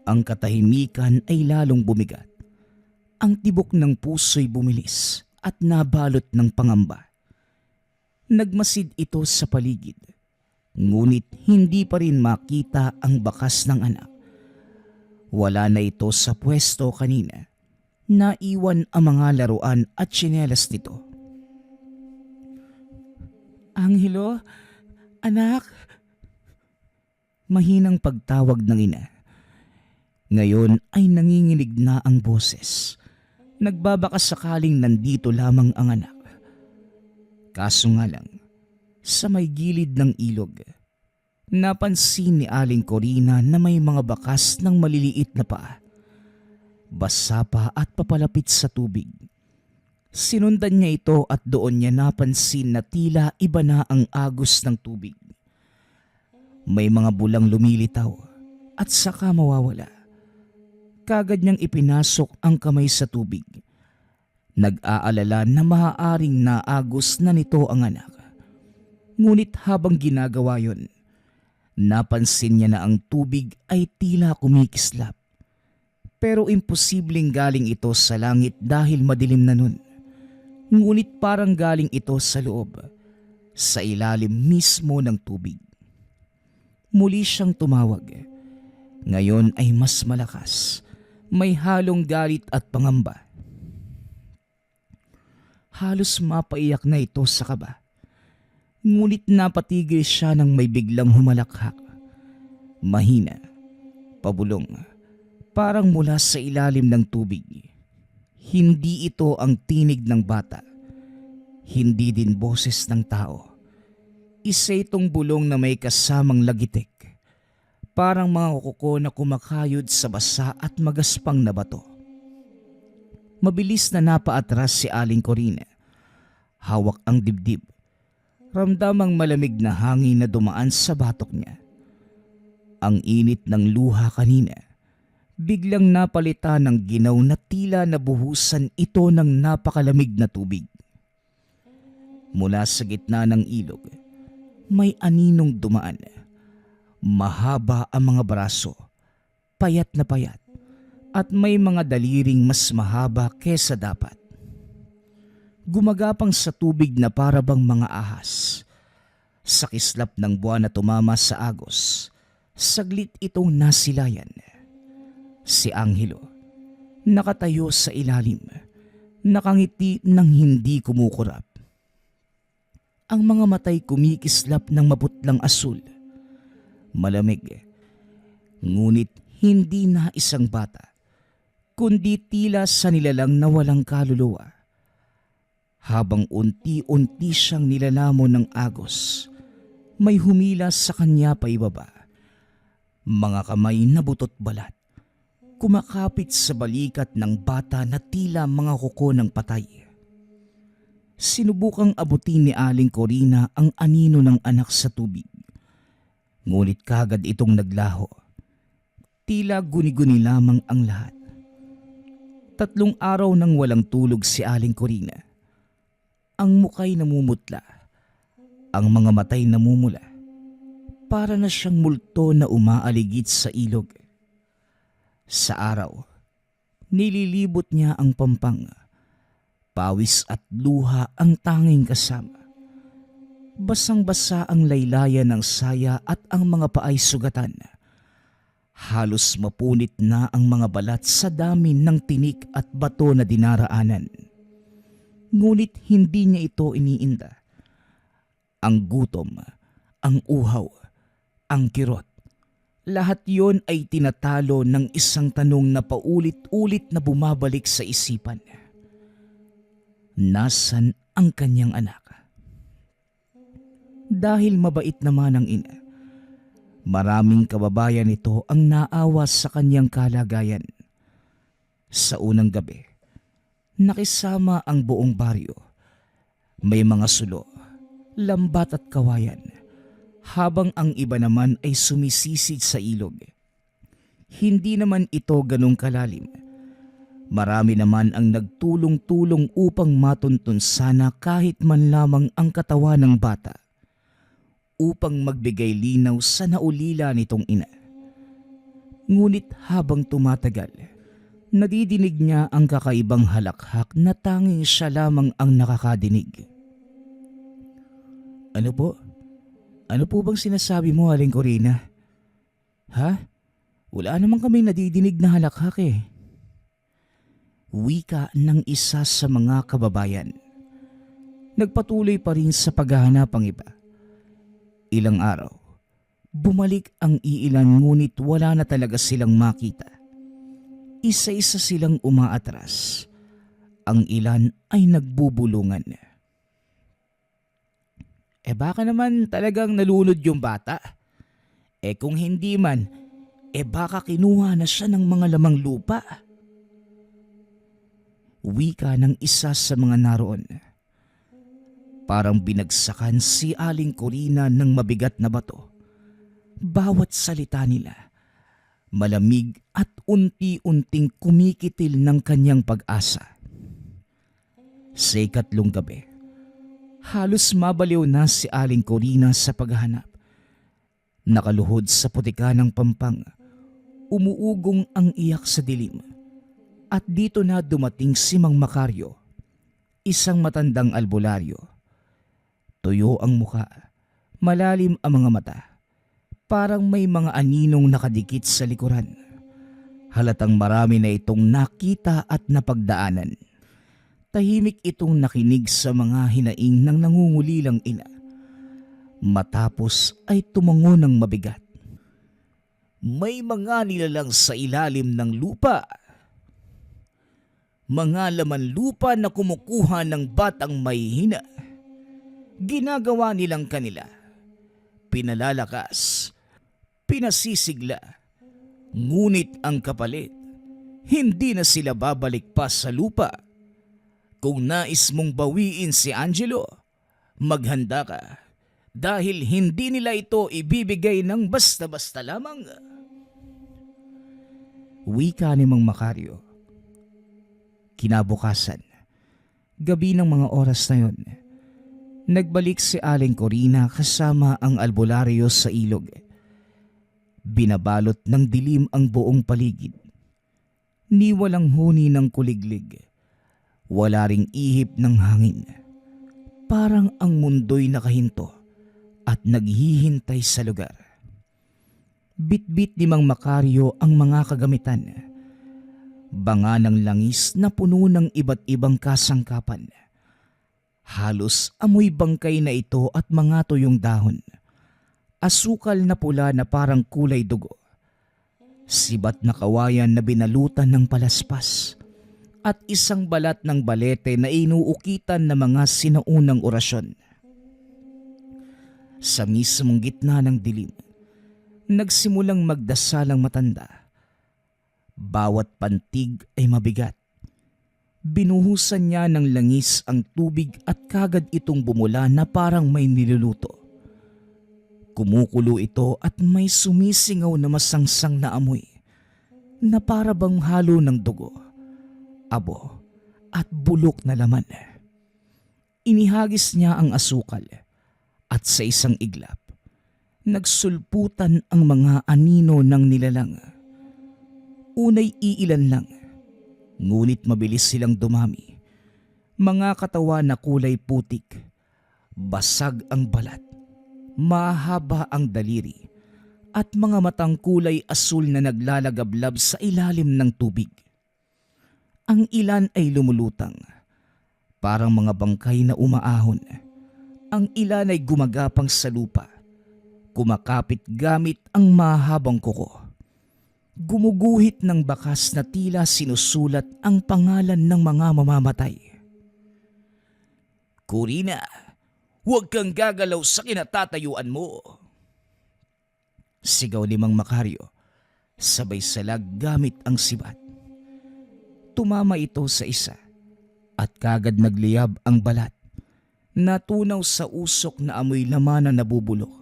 Ang katahimikan ay lalong bumigat. Ang tibok ng puso'y bumilis at nabalot ng pangamba. Nagmasid ito sa paligid, ngunit hindi pa rin makita ang bakas ng anak. Wala na ito sa pwesto kanina. Naiwan ang mga laruan at tsinelas nito. "Angelo, anak." Mahinang pagtawag ng ina. Ngayon ay nanginginig na ang boses. Nagbabaka sakaling nandito lamang ang anak. Kaso nga lang, sa may gilid ng ilog, napansin ni Aling Corina na may mga bakas ng maliliit na paa. Basa pa at papalapit sa tubig. Sinundan niya ito at doon niya napansin na tila iba na ang agos ng tubig. May mga bulang lumilitaw at saka mawawala. Kagad niyang ipinasok ang kamay sa tubig. Nag-aalala na maaaring naagos na nito ang anak. Ngunit habang ginagawa yon, napansin niya na ang tubig ay tila kumikislap. Pero imposibleng galing ito sa langit dahil madilim na nun. Ngunit parang galing ito sa loob, sa ilalim mismo ng tubig. Muli siyang tumawag. Ngayon ay mas malakas. May halong galit at pangamba. Halos mapaiyak na ito sa kaba. Ngunit napatigil siya nang may biglang humalakhak. Mahina, pabulong, parang mula sa ilalim ng tubig. Hindi ito ang tinig ng bata. Hindi din boses ng tao. Isa itong bulong na may kasamang lagitik. Parang mga kuko na kumakayod sa basa at magaspang na bato. Mabilis na napaatras si Aling Corina. Hawak ang dibdib. Ramdamang malamig na hangin na dumaan sa batok niya. Ang init ng luha kanina, biglang napalitan ng ginaw na tila nabuhusan ito ng napakalamig na tubig. Mula sa gitna ng ilog, may aninong dumaan. Mahaba ang mga braso, payat na payat, at may mga daliring mas mahaba kesa dapat. Gumagapang sa tubig na parabang mga ahas. Sa kislap ng buwan na tumama sa agos, saglit itong nasilayan. Si Angelo, nakatayo sa ilalim, nakangiti ng hindi kumukurap. Ang mga matay kumikislap ng maputlang asul. Malamig, ngunit hindi na isang bata, kundi tila sa nilalang na walang kaluluwa. Habang unti-unti siyang nilalamon ng agos, may humila sa kanya pa ibaba. Mga kamay na butot balat, kumakapit sa balikat ng bata na tila mga kuko ng patay. Sinubukang abutin ni Aling Corina ang anino ng anak sa tubig. Ngunit kagad itong naglaho. Tila guni-guni lamang ang lahat. 3 araw nang walang tulog si Aling Corina. Ang muka'y namumutla. Ang mga matay namumula. Para na siyang multo na umaaligid sa ilog. Sa araw, nililibot niya ang pampang. Pawis at luha ang tanging kasama. Basang-basa ang laylayan ng saya at ang mga paay sugatan. Halos mapunit na ang mga balat sa dami ng tinik at bato na dinaraanan. Ngunit hindi niya ito iniinda. Ang gutom, ang uhaw, ang kirot, lahat yon ay tinatalo ng isang tanong na paulit-ulit na bumabalik sa isipan. Nasaan ang kanyang anak? Dahil mabait naman ang ina, maraming kababayan nito ang naawa sa kanyang kalagayan. Sa unang gabi, nakisama ang buong baryo. May mga sulo, lambat at kawayan, habang ang iba naman ay sumisisid sa ilog. Hindi naman ito ganong kalalim. Marami naman ang nagtulong-tulong upang matuntun sana kahit man lamang ang katawan ng bata. upang magbigay linaw sa naulila nitong ina. Ngunit habang tumatagal, nadidinig niya ang kakaibang halakhak na tanging siya lamang ang nakakadinig. Ano po? Ano po bang sinasabi mo, Aling Corina? Ha? Wala naman kaming nadidinig na halakhak eh. Wika ng isa sa mga kababayan. Nagpatuloy pa rin sa paghahanap ang iba. Ilang araw, bumalik ang iilan ngunit wala na talaga silang makita. Isa-isa silang umaatras. Ang ilan ay nagbubulungan. Baka naman talagang nalunod yung bata. Kung hindi man, baka kinuha na siya ng mga lamang lupa. Wika ng isa sa mga naroon. Parang binagsakan si Aling Corina ng mabigat na bato. Bawat salita nila, malamig at unti-unting kumikitil ng kanyang pag-asa. Sa ikatlong gabi, halos mabaliw na si Aling Corina sa paghahanap. Nakaluhod sa putika ng pampang, umuugong ang iyak sa dilim. At dito na dumating si Mang Macario, isang matandang albularyo. Tuyo ang muka, malalim ang mga mata, parang may mga aninong nakadikit sa likuran. Halatang marami na itong nakita at napagdaanan. Tahimik itong nakinig sa mga hinaing ng nangungulilang ina. Matapos ay tumango ng mabigat. May mga nilalang sa ilalim ng lupa. Mga laman lupa na kumukuha ng batang may hina. Ginagawa nilang kanila. Pinalalakas, pinasisigla. Ngunit ang kapalit, hindi na sila babalik pa sa lupa. Kung nais mong bawiin si Angelo, maghanda ka. Dahil hindi nila ito ibibigay ng basta-basta lamang. Wika ni Mang Macario. Kinabukasan, gabi ng mga oras na yon, nagbalik si Aling Corina kasama ang albularyo sa ilog. Binabalot ng dilim ang buong paligid. Ni walang huni ng kuliglig. Wala ring ihip ng hangin. Parang ang mundo'y nakahinto at naghihintay sa lugar. Bit-bit ni Mang Macario ang mga kagamitan. Banga ng langis na puno ng iba't ibang kasangkapan. Halos amoy bangkay na ito at mga tuyong dahon. Asukal na pula na parang kulay dugo. Sibat na kawayan na binalutan ng palaspas. At isang balat ng balete na inuukitan ng mga sinaunang orasyon. Sa mismong gitna ng dilim, nagsimulang magdasal ang matanda. Bawat pantig ay mabigat. Binuhusan niya ng langis ang tubig at kagad itong bumula na parang may niluluto. Kumukulo ito at may sumisingaw na masangsang na amoy na para bang halo ng dugo, abo at bulok na laman. Inihagis niya ang asukal at sa isang iglap, nagsulputan ang mga anino ng nilalang. Unay iilan lang, ngunit mabilis silang dumami. Mga katawan na kulay putik, basag ang balat, mahaba ang daliri, at mga matang kulay asul na naglalagablab sa ilalim ng tubig. Ang ilan ay lumulutang, parang mga bangkay na umaahon. Ang ilan ay gumagapang sa lupa, kumakapit gamit ang mahabang kuko. Gumuguhit ng bakas na tila sinusulat ang pangalan ng mga mamamatay. Corina, huwag kang gagalaw sa kinatatayuan mo. Sigaw ni Mang Macario, sabay salag gamit ang sibat. Tumama ito sa isa at kagad nagliyab ang balat. Natunaw sa usok na amoy laman na nabubulok.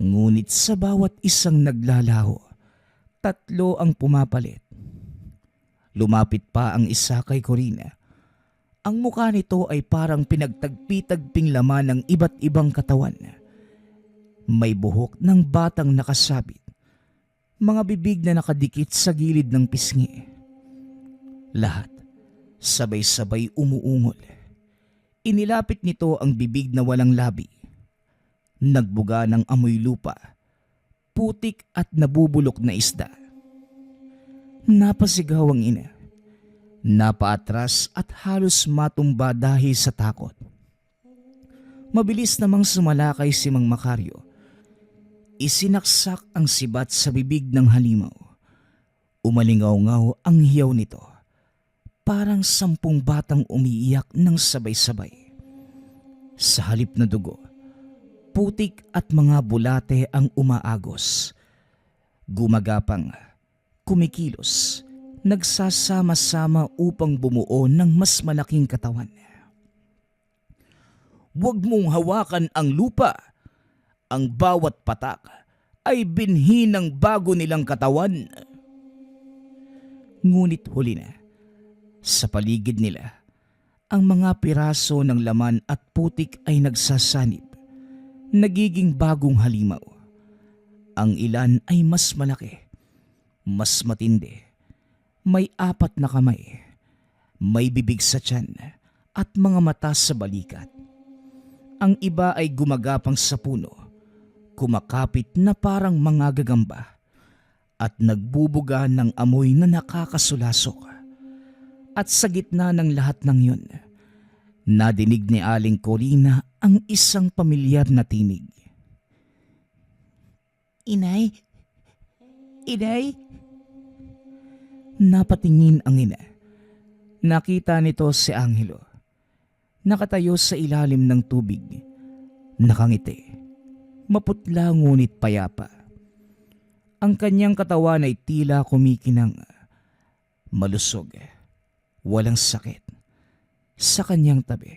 Ngunit sa bawat isang naglalaho, 3 ang pumapalit. Lumapit pa ang isa kay Corina. Ang mukha nito ay parang pinagtagpi-tagping laman ng iba't ibang katawan. May buhok ng batang nakasabit, mga bibig na nakadikit sa gilid ng pisngi. Lahat sabay-sabay umuungol. Inilapit nito ang bibig na walang labi. Nagbuga ng amoy lupa, putik at nabubulok na isda. Napasigaw ang ina. Napaatras at halos matumba dahil sa takot. Mabilis namang sumalakay si Mang Macario. Isinaksak ang sibat sa bibig ng halimaw. Umalingaw-ngaw ang hiyaw nito. Parang 10 batang umiiyak ng sabay-sabay. Sa halip na dugo, putik at mga bulate ang umaagos. Gumagapang, kumikilos, nagsasama-sama upang bumuo ng mas malaking katawan. Huwag mong hawakan ang lupa. Ang bawat patak ay binhi ng bago nilang katawan. Ngunit huli na, sa paligid nila, ang mga piraso ng laman at putik ay nagsasanib, nagiging bagong halimaw. Ang ilan ay mas malaki, mas matindi, may 4 na kamay, may bibig sa tiyan at mga mata sa balikat. Ang iba ay gumagapang sa puno, kumakapit na parang mga gagamba at nagbubuga ng amoy na nakakasulasok. At sa gitna ng lahat ng yun, nadinig ni Aling Corina ang isang pamilyar na tinig. Inay? Inay? Napatingin ang ina. Nakita nito si Angelo. Nakatayo sa ilalim ng tubig. Nakangiti. Maputla ngunit payapa. Ang kanyang katawan ay tila kumikinang. Malusog. Walang sakit. Sa kanyang tabi,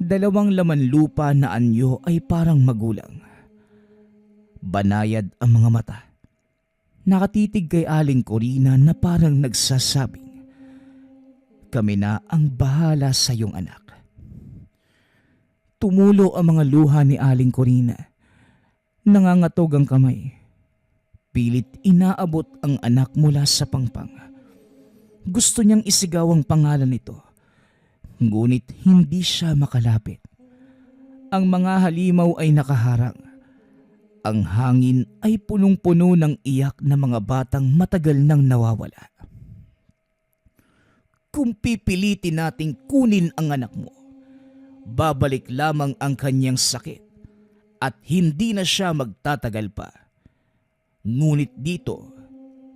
2 laman lupa na anyo ay parang magulang. Banayad ang mga mata. Nakatitig kay Aling Corina na parang nagsasabing, "Kami na ang bahala sa iyong anak." Tumulo ang mga luha ni Aling Corina. Nangangatog ang kamay. Pilit inaabot ang anak mula sa pangpang. Gusto niyang isigaw ang pangalan nito, ngunit hindi siya makalapit. Ang mga halimaw ay nakaharang. Ang hangin ay punong-puno ng iyak na mga batang matagal nang nawawala. Kung pipilitin nating kunin ang anak mo, babalik lamang ang kanyang sakit at hindi na siya magtatagal pa. Ngunit dito,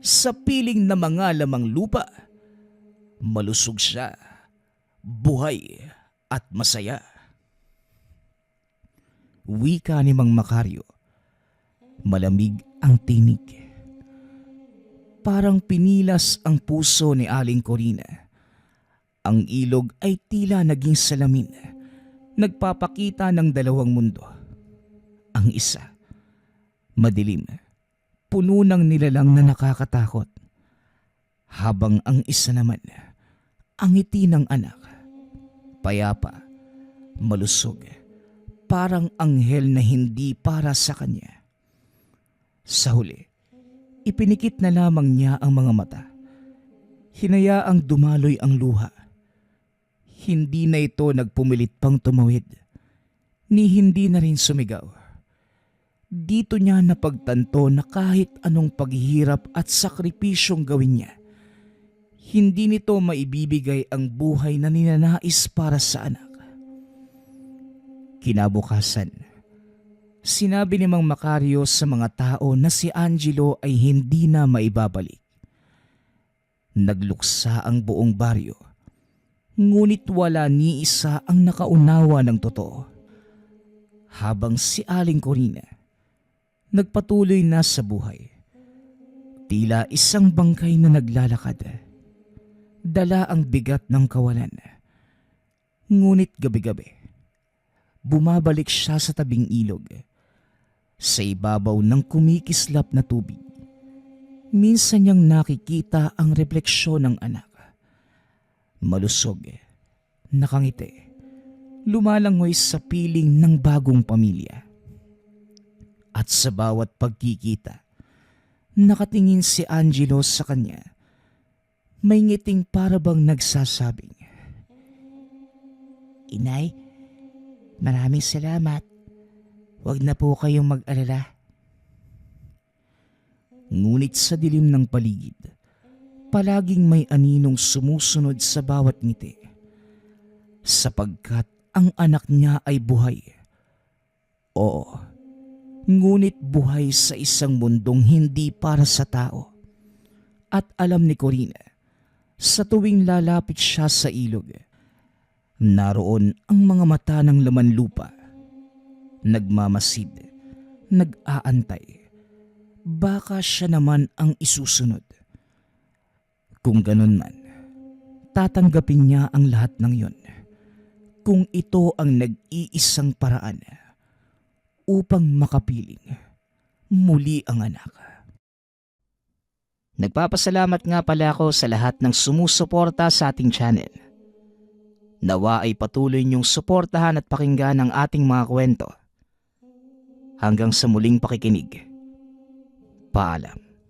sa piling na mga lamang lupa, malusog siya, buhay at masaya. Wika ni Mang Macario. Malamig ang tinig. Parang pinilas ang puso ni Aling Corina. Ang ilog ay tila naging salamin. Nagpapakita ng 2 mundo. Ang isa, madilim, puno ng nilalang na nakakatakot. Habang ang isa naman, ang ngiti ng anak, payapa, malusog, parang anghel na hindi para sa kanya. Sa huli, ipinikit na lamang niya ang mga mata. Hinayaang dumaloy ang luha. Hindi na ito nagpumilit pang tumawid, ni hindi na rin sumigaw. Dito niya napagtanto na kahit anong paghihirap at sakripisyong gawin niya, hindi nito maibibigay ang buhay na ninanais para sa anak. Kinabukasan, sinabi ni Mang Macario sa mga tao na si Angelo ay hindi na maibabalik. Nagluksa ang buong baryo, ngunit wala ni isa ang nakaunawa ng totoo. Habang si Aling Corina nagpatuloy na sa buhay, tila isang bangkay na naglalakad. Dala ang bigat ng kawalan. Ngunit gabi-gabi, bumabalik siya sa tabing ilog, sa ibabaw ng kumikislap na tubig. Minsan niyang nakikita ang refleksyon ng anak. Malusog, nakangiti, lumalangoy sa piling ng bagong pamilya. At sa bawat pagkikita, nakatingin si Angelo sa kanya. May ngiting para bang nagsasabing, Inay, maraming salamat. Huwag na po kayong mag-alala. Ngunit sa dilim ng paligid, palaging may aninong sumusunod sa bawat ngiti. Sapagkat ang anak niya ay buhay. Oo, ngunit buhay sa isang mundong hindi para sa tao. At alam ni Corina, sa tuwing lalapit siya sa ilog, naroon ang mga mata ng laman lupa. Nagmamasid, nag-aantay. Baka siya naman ang isusunod. Kung ganun man, tatanggapin niya ang lahat ng yon. Kung ito ang nag-iisang paraan upang makapiling muli ang anak. Nagpapasalamat nga pala ako sa lahat ng sumusuporta sa ating channel. Nawa ay patuloy niyong suportahan at pakinggan ang ating mga kwento. Hanggang sa muling pakikinig. Paalam.